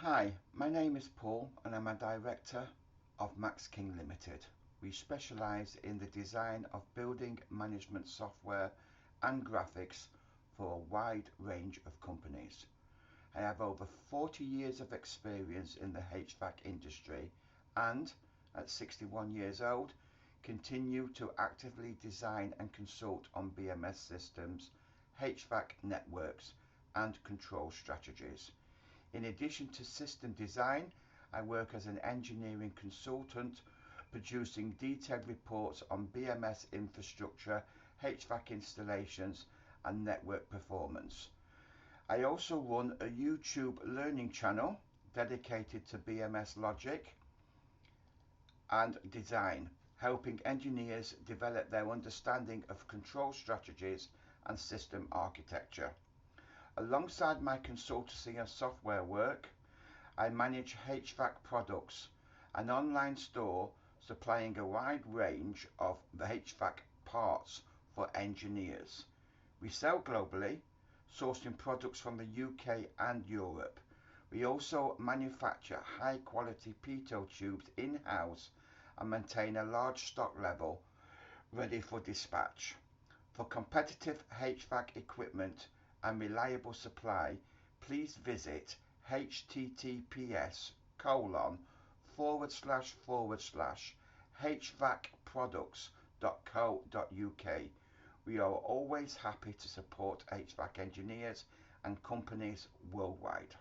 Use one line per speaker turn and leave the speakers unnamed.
Hi, my name is Paul and I'm a Director of Maxking Limited. We specialise in the design of building management software and graphics for a wide range of companies. I have over 40 years of experience in the HVAC industry and, at 61 years old, continue to actively design and consult on BMS systems, HVAC networks and control strategies. In addition to system design, I work as an engineering consultant, producing detailed reports on BMS infrastructure, HVAC installations and network performance. I also run a YouTube learning channel dedicated to BMS logic and design, helping engineers develop their understanding of control strategies and system architecture. Alongside my consultancy and software work, I manage HVAC Products, an online store supplying a wide range of the HVAC parts for engineers. We sell globally, sourcing products from the UK and Europe. We also manufacture high quality Pitot tubes in-house and maintain a large stock level ready for dispatch. For competitive HVAC equipment and reliable supply, please visit https://hvacproducts.co.uk. We are always happy to support HVAC engineers and companies worldwide.